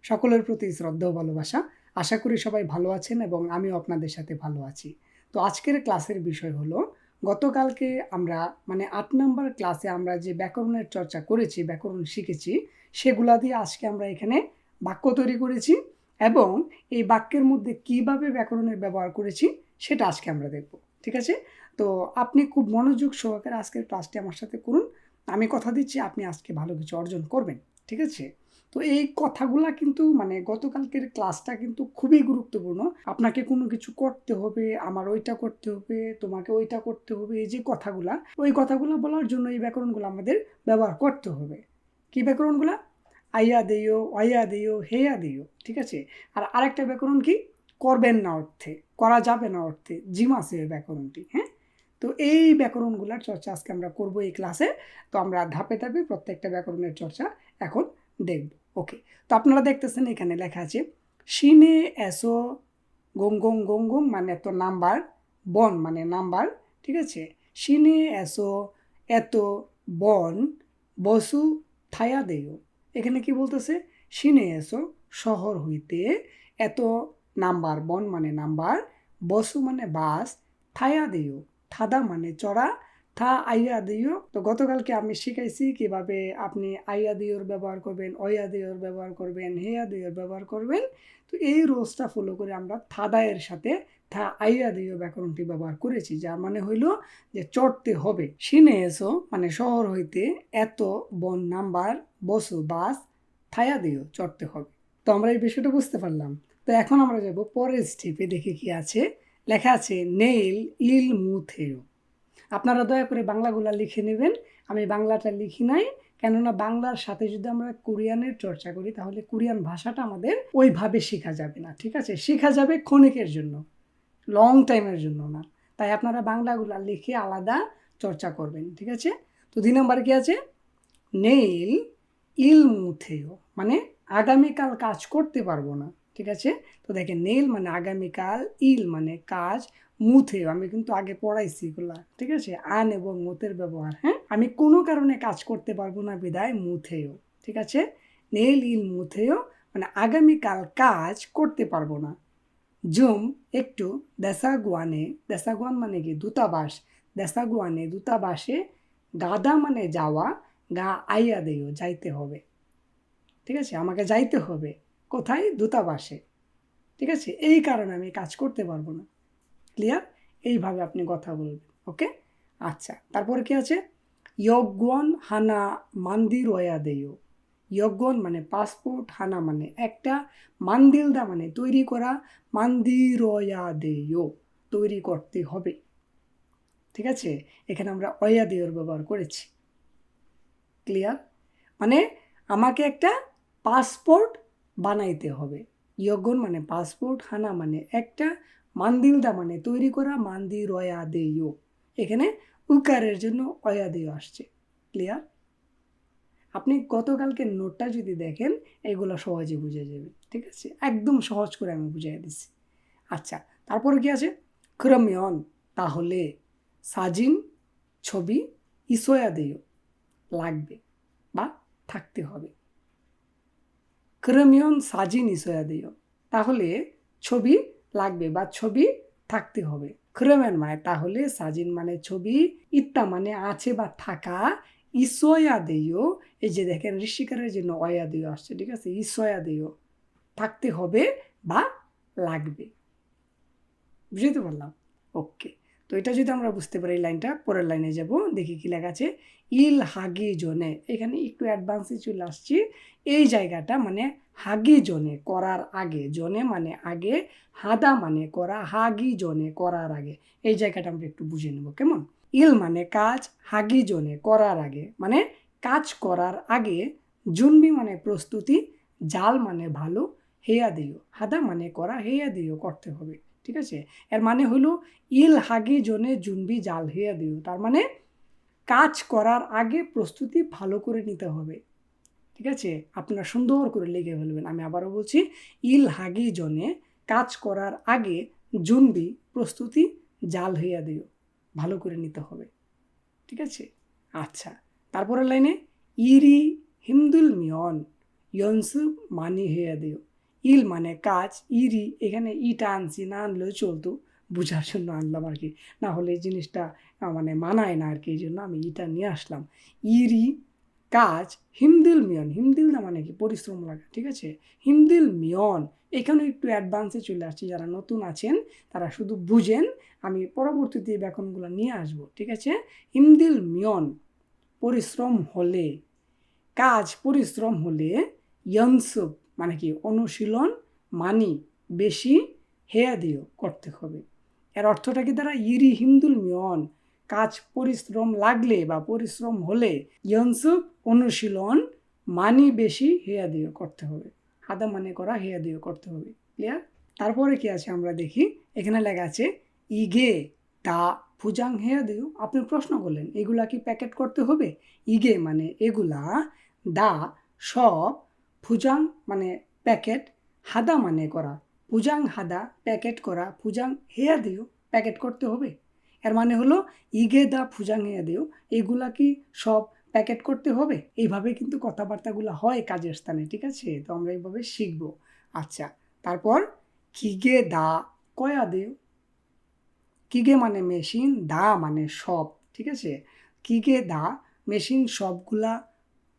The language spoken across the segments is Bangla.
সকলের প্রতি শ্রদ্ধা ও ভালোবাসা। আশা করি সবাই ভালো আছেন এবং আমিও আপনাদের সাথে ভালো আছি। তো আজকের ক্লাসের বিষয় হলো, গতকালকে আমরা ৮ নম্বর ক্লাসে আমরা যে ব্যাকরণের চর্চা করেছি, ব্যাকরণ শিখেছি, সেগুলা দিয়ে আজকে আমরা এখানে বাক্য তৈরি করেছি এবং এই বাক্যের মধ্যে কিভাবে ব্যাকরণের ব্যবহার করেছি সেটা আজকে আমরা দেখব। ঠিক আছে? তো আপনি খুব মনোযোগ সহকারে আজকের ক্লাসটি আমার সাথে করুন। আমি কথা দিচ্ছি আপনি আজকে ভালো কিছু অর্জন করবেন। ঠিক আছে? তো এই কথাগুলা কিন্তু গতকালকের ক্লাসটা কিন্তু খুবই গুরুত্বপূর্ণ। আপনাকে কোনো কিছু করতে হবে, আমার ওইটা করতে হবে, তোমাকে ওইটা করতে হবে, এই যে কথাগুলা, ওই কথাগুলা বলার জন্য এই ব্যাকরণগুলো আমাদের ব্যবহার করতে হবে। কি ব্যাকরণগুলা? আইয়া দেইও, অয়া দেইও, হেয়া দেইও। ঠিক আছে? আর আরেকটা ব্যাকরণ কি? করবেন না অর্থে, করা যাবে না অর্থে, জিম আছে এই ব্যাকরণটি। হ্যাঁ, তো এই ব্যাকরণগুলোর চর্চা আজকে আমরা করব এই ক্লাসে। তো আমরা ধাপে ধাপে প্রত্যেকটা ব্যাকরণের চর্চা এখন দেখব। ওকে, তো আপনারা দেখতেছেন এখানে লেখা আছে সিনে এসো গং গং গং গং মানে তো নাম্বার, বন মানে নাম্বার। ঠিক আছে? সিনে এসো এত বন বসু থায়া দেও। এখানে কি বলতেছে? সিনে এসো শহর হইতে, এত নাম্বার, বন মানে নাম্বার, বসু মানে বাস, থায়া দেও থাদা মানে চড়া, থা আইয়া দিও। তো গতকালকে আমি শিখাইছি কিভাবে আপনি আইয়া দিওর ব্যবহার করবেন, অয়া দিওর ব্যবহার করবেন, হেয়া দিওর ব্যবহার করবেন। তো এই রোজটা ফলো করে আমরা থাদায়ের সাথে থা আইয়া দিও ব্যাকরণটি ব্যবহার করেছি, যার মানে হইল যে চড়তে হবে। সিনে এসো মানে শহর হইতে, এত বন নাম্বার, বসু বাস, থায়া দিও চড়তে হবে। তো আমরা এই বিষয়টা বুঝতে পারলাম। তো এখন আমরা যাব পরের স্টেপে, দেখে কি আছে। লেখা আছে নেইল ইল মুথেও। আপনারা দয়া করে বাংলাগুলা লিখে নেবেন। আমি বাংলাটা লিখি নাই, কেননা বাংলার সাথে যদি আমরা কোরিয়ানের চর্চা করি তাহলে কোরিয়ান ভাষাটা আমাদের ওইভাবে শেখা যাবে না। ঠিক আছে? শেখা যাবে ক্ষণিকের জন্য, লং টাইমের জন্য না। তাই আপনারা বাংলাগুলা লিখে আলাদা চর্চা করবেন। ঠিক আছে? তো 2 নম্বরে কি আছে? নেইল ইল মুথেও মানে আগামীকাল কাজ করতে পারবো না। ঠিক আছে? তো দেখেন, নেইল মানে আগামীকাল, ইল মানে কাজ, মুথেও আমি কিন্তু আগে পড়াইছি এগুলা। ঠিক আছে? আন এবং মুথের ব্যবহার। হ্যাঁ, আমি কোনো কারণে কাজ করতে পারবো না বিদায় মুথেও। ঠিক আছে? নেইল ইল মুথেও মানে আগামীকাল কাজ করতে পারবো না। জুম একটু দেশাগুয়ানে, দেশাগুয়ান মানে কি? দূতাবাস। দেশাগুয়ানে দূতাবাসে, গাদা মানে যাওয়া, গা আইয়া দেও যাইতে হবে। ঠিক আছে? আমাকে যাইতে হবে কোথায়? দূতাবাসে। ঠিক আছে? এই কারণে আমি কাজ করতে পারবো না। ক্লিয়ার? এইভাবে আপনি কথা বলবেন। ওকে, আচ্ছা। তারপরে কি আছে? ইয়গন হানা মান্দির ওয়া দেও। ইয়গন মানে পাসপোর্ট, হানা মানে একটা, মান্দিলদা মানে তৈরি করা, মান্দির ওয়া দেও তৈরি করতে হবে। ঠিক আছে? এখানে আমরা ওয়া দেওর ব্যবহার করেছি। ক্লিয়ার? মানে আমাকে একটা পাসপোর্ট বানাইতে হবে। ইয়গন মানে পাসপোর্ট, হানা মানে একটা, মান্দিলদা মানে তৈরি করা, মান্দির অয়া দেয়। এখানে উকারের জন্য অয়া দেয় আসছে। ক্লিয়ার? আপনি গতকালকে নোটটা যদি দেখেন, এগুলো সহজে বুঝে যাবে। ঠিক আছে? একদম সহজ করে আমি বুঝিয়ে দিচ্ছি। আচ্ছা, তারপরে কি আছে? ক্রমিয়ন তাহলে, সাজিন ছবি, ইসোয়া দেয় লাগবে বা থাকতে হবে। ক্রমিয়ন সাজিন ইসোয়া দিও তাহলে ছবি লাগবে বা ছবি থাকতে হবে। ক্রমেন মানে তাহলে, সাজিন মানে ছবি, ইত্তা মানে আছে বা থাকা, ইসোয়া দিও এই যে দেখেন ঋষিকারের জন্য অয়া দিও আসছে। ঠিক আছে? ইসোয়া দিও থাকতে হবে বা লাগবে। বুঝতে পারলাম? ওকে, তো এটা যদি আমরা বুঝতে পারি, লাইনটা পরের লাইনে যাব, দেখি কি লেখা আছে। ইল হাগি জোনে, এখানে একটু অ্যাডভান্সে চলে আসছি। এই জায়গাটা মানে হাগি জোনে করার আগে, জোনে মানে আগে, হাদা মানে করা, হাগি জোনে করার আগে, এই জায়গাটা আমরা একটু বুঝে নেব। কেমন? ইল মানে কাজ, হাগি জোনে করার আগে মানে কাজ করার আগে, জুনবি মানে প্রস্তুতি, জাল মানে ভালো, হেয়া দিও হাদা মানে করা, হেয়া দিও করতে হবে। ঠিক আছে? এর মানে হলো ইল হাগি জনে জুনবি জাল হেয়া দিও, তার মানে কাজ করার আগে প্রস্তুতি ভালো করে নিতে হবে। ঠিক আছে? আপনারা সুন্দর করে লিখে ফেলবেন। আমি আবারও বলছি, ইল হাগি জনে কাজ করার আগে, জুনবি প্রস্তুতি, জাল হইয়া দিও ভালো করে নিতে হবে। ঠিক আছে? আচ্ছা, তারপরের লাইনে ইরি হিমদুল মিয়ন, 연습 많이 해야 돼요. ইল মানে কাজ, ইরি এখানে ইটা আনছি, না আনলেও চলতো, বোঝার জন্য আনলাম আর কি, না হলে এই জিনিসটা মানে মানায় না আর কি, এই জন্য আমি ইটা নিয়ে আসলাম। ইরি কাজ হিমদিল মিয়ন, হিমদিল না মানে কি পরিশ্রম লাগা, ঠিক আছে, হিমদিল মিয়ন এখানে একটু অ্যাডভান্সে চলে আসছে, যারা নতুন আছেন তারা শুধু বুঝেন, আমি পরবর্তীতে এই ব্যাকরণগুলো নিয়ে আসবো, ঠিক আছে। হিমদিল মিয়ন পরিশ্রম হলে, কাজ পরিশ্রম হলে, ইয়নসুপ মানে কি অনুশীলন, মানি বেশি, হেয়া দিও করতে হবে। এর অর্থটা কি দ্বারা ইরি হিমদুল মিয়ন কাজ পরিশ্রম লাগলে বা পরিশ্রম হলে, ইয়নসুপ অনুশীলন, মানি বেশি, হেয়া দিও করতে হবে। হাদা মানে করা, হেয়া দিও করতে হবে। ক্লিয়ার? তারপরে কি আছে আমরা দেখি, এখানে লেখা আছে ইগে দা ফুজাং হেয়া দিও। আপনি প্রশ্ন করলেন এগুলা কি প্যাকেট করতে হবে? ইগে মানে এগুলা, দা সব, ফুজাং মানে প্যাকেট, হাদা মানে করা, ফুজাং হাদা প্যাকেট করা, ফুজাং হেয়া দিও প্যাকেট করতে হবে। এর মানে হলো ইগে দা ফুজাং হেয়া দিও, এগুলা কি সব প্যাকেট করতে হবে। এইভাবে কিন্তু কথাবার্তাগুলো হয় কাজের স্থানে, ঠিক আছে, তো আমরা এইভাবে শিখব। আচ্ছা, তারপর কিগে দা কয়া দিও, কিগে মানে মেশিন, দা মানে সব, ঠিক আছে, কিগে দা মেশিন সবগুলা,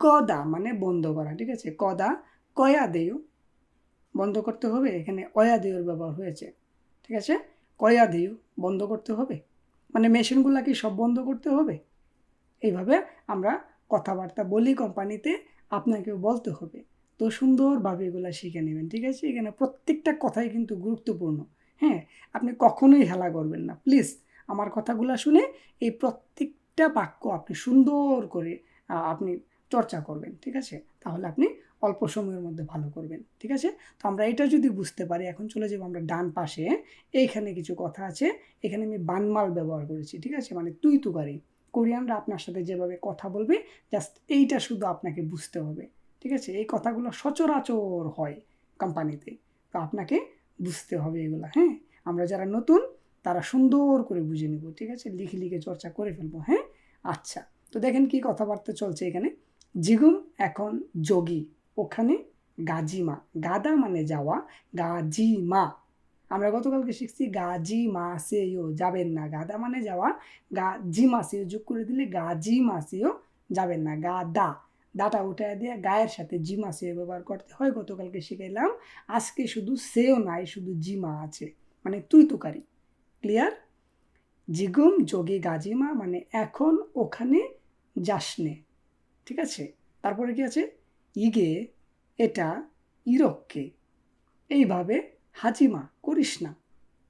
কদা মানে বন্ধ করা, ঠিক আছে, কদা কয়া দেও বন্ধ করতে হবে, এখানে অয়া দেওর ব্যবহার হয়েছে, ঠিক আছে, কয়া দেও বন্ধ করতে হবে, মানে মেশিনগুলা কি সব বন্ধ করতে হবে। এইভাবে আমরা কথাবার্তা বলি কোম্পানিতে, আপনাকেও বলতে হবে। তো সুন্দরভাবে এগুলো শিখে নেবেন, ঠিক আছে। এখানে প্রত্যেকটা কথাই কিন্তু গুরুত্বপূর্ণ। হ্যাঁ, আপনি কখনোই হেলা করবেন না, প্লিজ আমার কথাগুলো শুনে এই প্রত্যেকটা বাক্য আপনি সুন্দর করে আপনি চর্চা করবেন, ঠিক আছে, তাহলে আপনি অল্প সময়ের মধ্যে ভালো করবেন, ঠিক আছে। তো আমরা এটা যদি বুঝতে পারি, এখন চলে যাবো আমরা ডান পাশে। এইখানে কিছু কথা আছে, এখানে আমি বানমাল ব্যবহার করেছি, ঠিক আছে, মানে তুই তুকারি। কোরিয়ানরা আপনার সাথে যেভাবে কথা বলবে, জাস্ট এইটা শুধু আপনাকে বুঝতে হবে, ঠিক আছে। এই কথাগুলো সচরাচর হয় কোম্পানিতে, তো আপনাকে বুঝতে হবে এগুলো। হ্যাঁ, আমরা যারা নতুন তারা সুন্দর করে বুঝে নেব, ঠিক আছে, লিখে লিখে চর্চা করে ফেলবো। হ্যাঁ, আচ্ছা, তো দেখেন কি কথাবার্তা চলছে এখানে। জিগুম এখন যোগী, ওখানে গাজিমা, গাদা মানে যাওয়া, গাজিমা আমরা গতকালকে শিখছি গাজি মাসেও যাবেন না, গাদা মানে যাওয়া, গাজি মাসেও যোগ করে দিলে গাজি মাসেও যাবেন না, গাদা দাটা উঠে দিয়ে গায়ের সাথে জিমা সেও ব্যবহার করতে হয়, গতকালকে শিখাইলাম। আজকে শুধু সেও নাই, শুধু জিমা আছে, মানে তুই তুকারি। ক্লিয়ার? জিগুম যোগী গাজিমা মানে এখন ওখানে যাসনে, ঠিক আছে। তারপরে কি আছে, ইগে এটা, ইরককে এইভাবে, হাজিমা করিস না,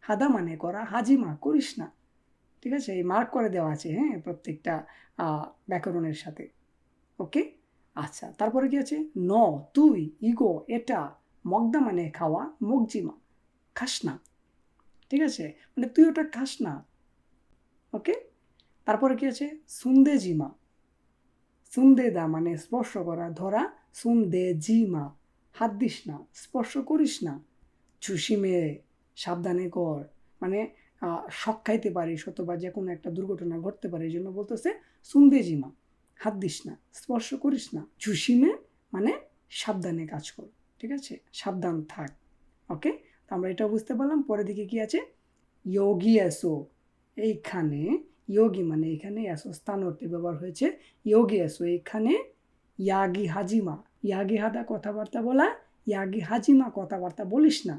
হাদা মানে করা, হাজিমা করিস না, ঠিক আছে, এই মার্ক করে দেওয়া আছে, হ্যাঁ, প্রত্যেকটা ব্যাকরণের সাথে। ওকে, আচ্ছা, তারপরে কি আছে, ন তুই, ইগো এটা, মগদা মানে খাওয়া, মগজিমা খাস না, ঠিক আছে, মানে তুই ওটা খাস না। ওকে, তারপরে কি আছে, সুন্দে জিমা, সুন্দে দা মানে স্পর্শ করা, ধরা, সুন্দে জিমা হাত দিস না, স্পর্শ করিস না, চুষিমে সাবধানে কর, মানে শক খাইতে পারিস অথবা যে কোনো একটা দুর্ঘটনা ঘটতে পারে, এই জন্য বলতেছে সুন্দে জিমা হাত দিস না, স্পর্শ করিস না, চুষিমে মানে সাবধানে কাজ কর, ঠিক আছে, সাবধান থাক। ওকে, তো আমরা এটা বুঝতে পারলাম। পরের দিকে কি আছে, যোগী এসো, এইখানে যোগী মানে এখানে, এসো স্থান অর্থে ব্যবহার হয়েছে, যোগী এসো এইখানে, ইয়াগি হাজিমা, ইয়াগি হাদা কথাবার্তা বলা, ইয়াগি হাজিমা কথাবার্তা বলিস না,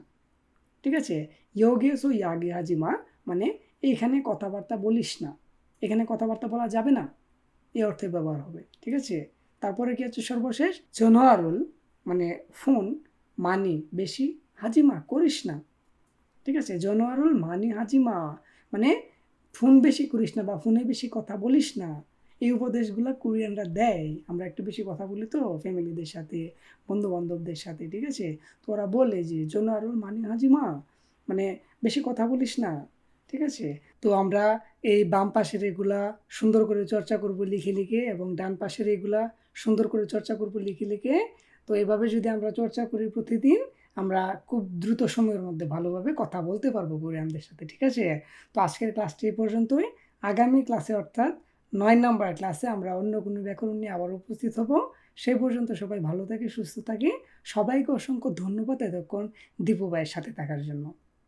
ঠিক আছে। যোগী এসো ইয়াগি হাজিমা মানে এইখানে কথাবার্তা বলিস না, এখানে কথাবার্তা বলা যাবে না, এই অর্থে ব্যবহার হবে, ঠিক আছে। তারপরে কি আছে সর্বশেষ, জনোয়ারুল মানে ফোন, মানি বেশি, হাজিমা করিস না, ঠিক আছে, জনোয়ারুল মানি হাজিমা মানে ফোন বেশি করিস না বা ফোনে বেশি কথা বলিস না। এই উপদেশগুলো কোরিয়ানরা দেয়, আমরা একটু বেশি কথা বলি তো ফ্যামিলিদের সাথে, বন্ধু বান্ধবদের সাথে, ঠিক আছে, তো ওরা বলে যে জনোয়ারুল মানি হাজিমা মানে বেশি কথা বলিস না, ঠিক আছে। তো আমরা এই বাম পাশের এগুলা সুন্দর করে চর্চা করব লিখে লিখে, এবং ডান পাশের এগুলা সুন্দর করে চর্চা করব লিখে লিখে। তো এইভাবে যদি আমরা চর্চা করি প্রতিদিন, আমরা খুব দ্রুত সময়ের মধ্যে ভালোভাবে কথা বলতে পারবো কোরিয়ানদের সাথে, ঠিক আছে। তো আজকের ক্লাসটি এই পর্যন্তই। আগামী ক্লাসে অর্থাৎ 9 নম্বর ক্লাসে আমরা অন্য কোনো ব্যাকরণ নিয়ে আবার উপস্থিত হব। সেই পর্যন্ত সবাই ভালো থাকি, সুস্থ থাকি। সবাইকে অসংখ্য ধন্যবাদ এতক্ষণ দীপু ভাইয়ের সাথে থাকার জন্য।